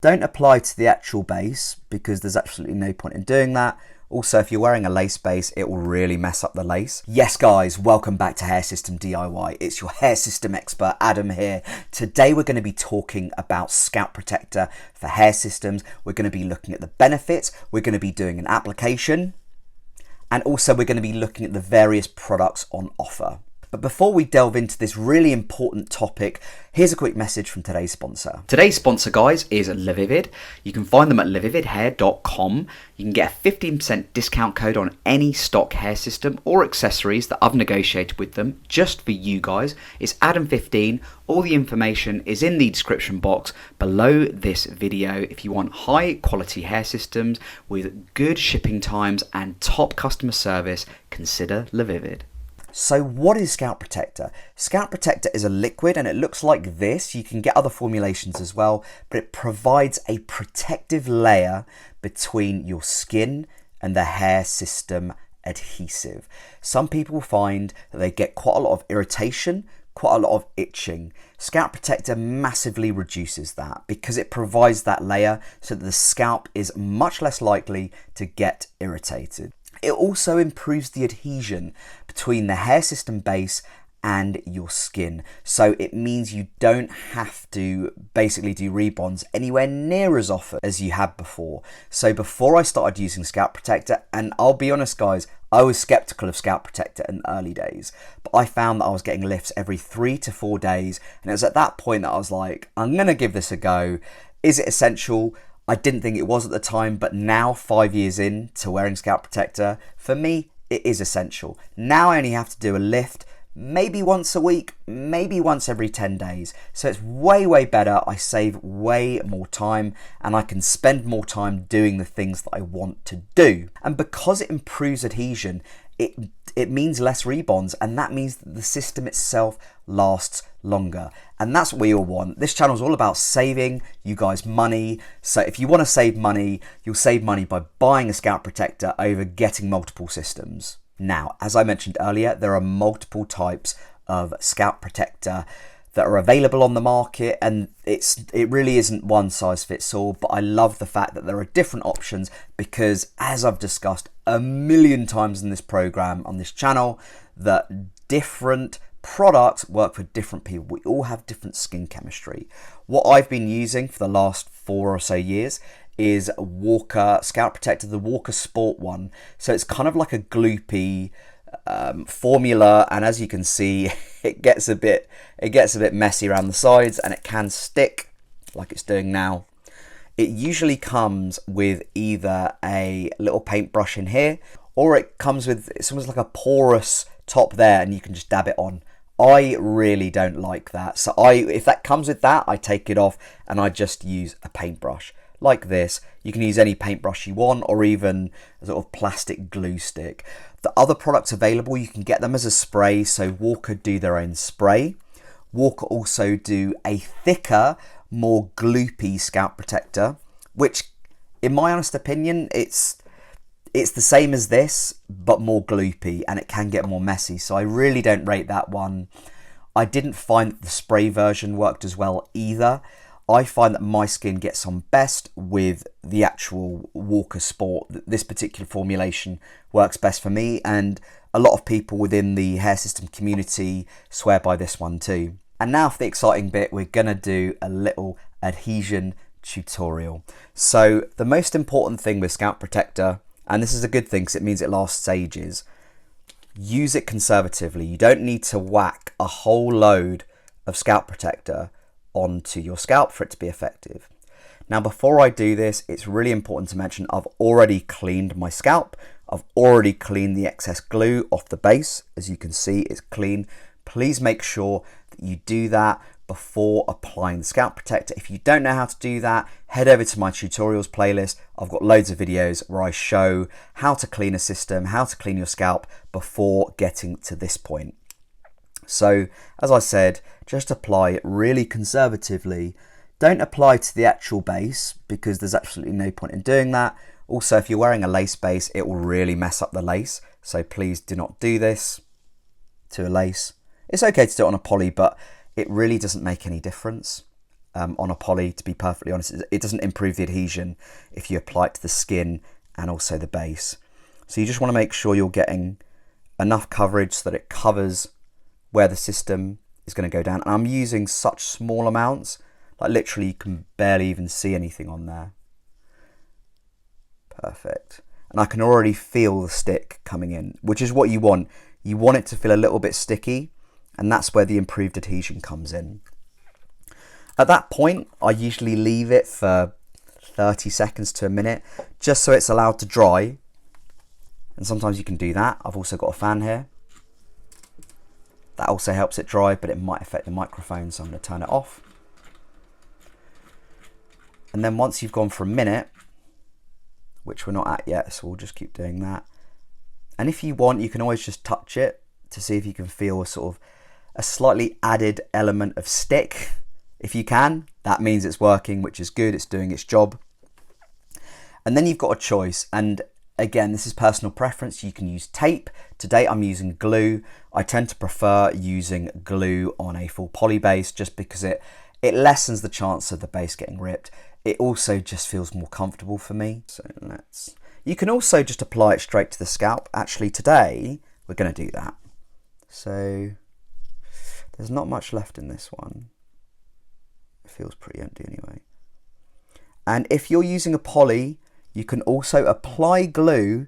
Don't apply to the actual base because there's absolutely no point in doing that. Also, if you're wearing a lace base, it will really mess up the lace. Yes, guys, welcome back to Hair System DIY. It's your hair system expert, Adam here. Today, we're going to be talking about scalp protector for hair systems. We're going to be looking at the benefits. We're going to be doing an application. And also, we're going to be looking at the various products on offer. But before we delve into this really important topic, here's a quick message from today's sponsor. Today's sponsor, guys, is LaVivid. You can find them at lavividhair.com. You can get a 15% discount code on any stock hair system or accessories that I've negotiated with them just for you guys. It's Adam15. All the information is in the description box below this video. If you want high quality hair systems with good shipping times and top customer service, consider LaVivid. So what is Scalp Protector? Scalp Protector is a liquid and it looks like this. You can get other formulations as well, but it provides a protective layer between your skin and the hair system adhesive. Some people find that they get quite a lot of irritation, quite a lot of itching. Scalp Protector massively reduces that because it provides that layer so that the scalp is much less likely to get irritated. It also improves the adhesion between the hair system base and your skin. So it means you don't have to basically do rebonds anywhere near as often as you had before. So before I started using Scalp Protector, and I'll be honest guys, I was skeptical of Scalp Protector in the early days, but I found that I was getting lifts every 3 to 4 days. And it was at that point that I was like, I'm gonna give this a go. Is it essential? I didn't think it was at the time, but now 5 years into wearing Scalp Protector, for me, it is essential. Now I only have to do a lift, maybe once a week, maybe once every 10 days. So it's way, way better. I save way more time and I can spend more time doing the things that I want to do. And because it improves adhesion, it means less rebonds, and that means that the system itself lasts longer. And that's what we all want. This channel is all about saving you guys money. So if you want to save money, you'll save money by buying a Scalp Protector over getting multiple systems. Now, as I mentioned earlier, there are multiple types of Scalp Protector that are available on the market, and it really isn't one size fits all, but I love the fact that there are different options because, as I've discussed a million times in this program on this channel, that different products work for different people. We all have different skin chemistry. What I've been using for the last 4 or so years is Walker Scalp Protector, the Walker Sport one. So it's kind of like a gloopy formula, and as you can see, it gets a bit messy around the sides and it can stick like it's doing now. It usually comes with either a little paintbrush in here, or it comes with, it's almost like a porous top there and you can just dab it on. I really don't like that. So if that comes with that, I take it off and I just use a paintbrush like this. You can use any paintbrush you want, or even a sort of plastic glue stick. The other products available, you can get them as a spray. So Walker do their own spray. Walker also do a thicker, more gloopy Scalp Protector, which in my honest opinion, it's the same as this, but more gloopy, and it can get more messy. So I really don't rate that one. I didn't find that the spray version worked as well either. I find that my skin gets on best with the actual Walker Sport. This particular formulation works best for me, and a lot of people within the hair system community swear by this one too. And now for the exciting bit, we're gonna do a little adhesion tutorial. So the most important thing with Scalp Protector, and this is a good thing because it means it lasts ages, use it conservatively. You don't need to whack a whole load of Scalp Protector onto your scalp for it to be effective. Now, before I do this, it's really important to mention I've already cleaned my scalp. I've already cleaned the excess glue off the base. As you can see, it's clean. Please make sure that you do that before applying the Scalp Protector. If you don't know how to do that, head over to my tutorials playlist. I've got loads of videos where I show how to clean a system, how to clean your scalp before getting to this point. So, as I said, just apply it really conservatively. Don't apply to the actual base because there's absolutely no point in doing that. Also, if you're wearing a lace base, it will really mess up the lace. So please do not do this to a lace. It's okay to do it on a poly, but it really doesn't make any difference. on a poly, to be perfectly honest. It doesn't improve the adhesion if you apply it to the skin and also the base. So you just want to make sure you're getting enough coverage so that it covers where the system is going to go down. And I'm using such small amounts, like literally you can barely even see anything on there. Perfect. And I can already feel the stick coming in, which is what you want. You want it to feel a little bit sticky, and that's where the improved adhesion comes in. At that point, I usually leave it for 30 seconds to a minute, just so it's allowed to dry. And sometimes you can do that. I've also got a fan here. That also helps it dry, but it might affect the microphone, so I'm going to turn it off. And then once you've gone for a minute, which we're not at yet, so we'll just keep doing that. And if you want, you can always just touch it to see if you can feel a sort of a slightly added element of stick. If you can, that means it's working, which is good, it's doing its job. And then you've got a choice, and again, this is personal preference. You can use tape. Today I'm using glue. I tend to prefer using glue on a full poly base just because it lessens the chance of the base getting ripped. It also just feels more comfortable for me. So you can also just apply it straight to the scalp. Actually, today we're going to do that. So there's not much left in this one. It feels pretty empty anyway. And if you're using a poly, you can also apply glue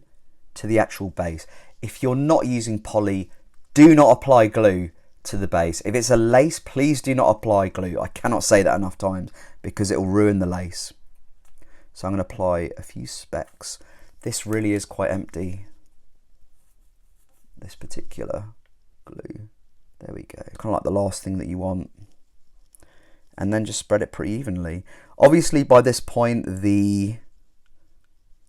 to the actual base. If you're not using poly, do not apply glue to the base. If it's a lace, please do not apply glue. I cannot say that enough times because it will ruin the lace. So I'm going to apply a few specks. This really is quite empty, this particular glue. There we go. Kind of like the last thing that you want. And then just spread it pretty evenly. Obviously by this point the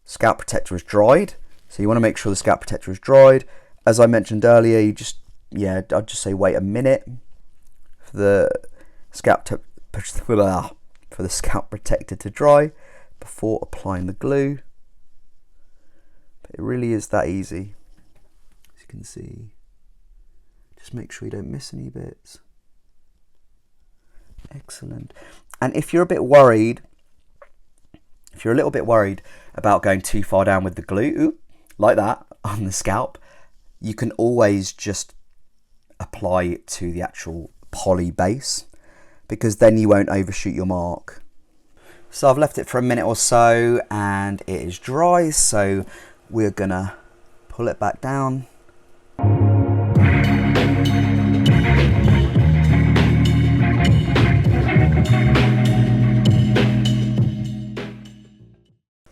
scalp protector is dried, so you want to make sure the scalp protector is dried. As I mentioned earlier, you just, I'd just say wait a minute for the scalp protector to dry before applying the glue. But it really is that easy, as you can see. Just make sure you don't miss any bits. Excellent. And if you're a bit worried, if you're a little bit worried about going too far down with the glue, like that, on the scalp, you can always just apply it to the actual poly base, because then you won't overshoot your mark. So I've left it for a minute or so and it is dry, so we're gonna pull it back down.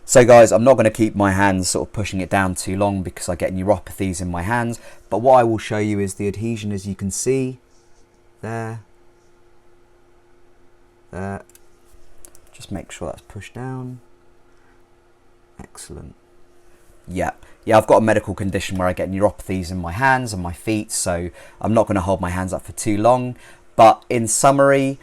So guys, I'm not going to keep my hands sort of pushing it down too long because I get neuropathies in my hands, but what I will show you is the adhesion, as you can see, there. Just make sure that's pushed down. Excellent. Yeah, I've got a medical condition where I get neuropathies in my hands and my feet, so I'm not going to hold my hands up for too long. But in summary,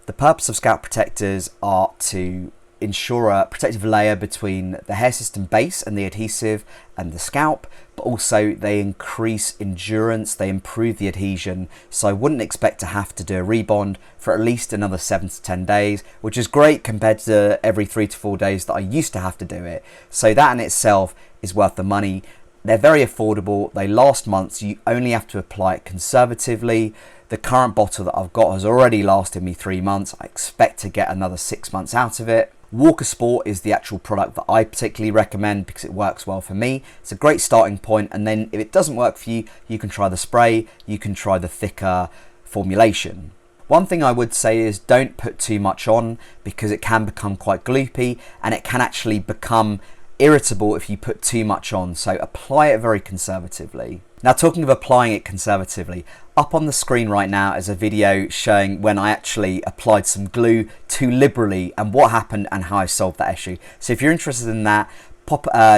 the purpose of scalp protectors are to ensure a protective layer between the hair system base and the adhesive and the scalp, but also they increase endurance, they improve the adhesion. So I wouldn't expect to have to do a rebond for at least another 7 to 10 days, which is great compared to every 3 to 4 days that I used to have to do it. So that in itself is worth the money. They're very affordable, they last months, you only have to apply it conservatively. The current bottle that I've got has already lasted me 3 months. I expect to get another 6 months out of it. Walker Sport is the actual product that I particularly recommend because it works well for me. It's a great starting point, and then if it doesn't work for you, you can try the spray, you can try the thicker formulation. One thing I would say is don't put too much on because it can become quite gloopy and it can actually become irritable if you put too much on, so apply it very conservatively. Now, talking of applying it conservatively, up on the screen right now is a video showing when I actually applied some glue too liberally and what happened and how I solved that issue. So if you're interested in that,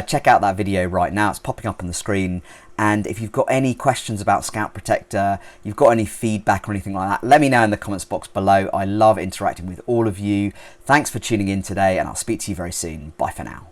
check out that video right now. It's popping up on the screen. And if you've got any questions about Scalp Protector, you've got any feedback or anything like that, let me know in the comments box below. I love interacting with all of you. Thanks for tuning in today, and I'll speak to you very soon. Bye for now.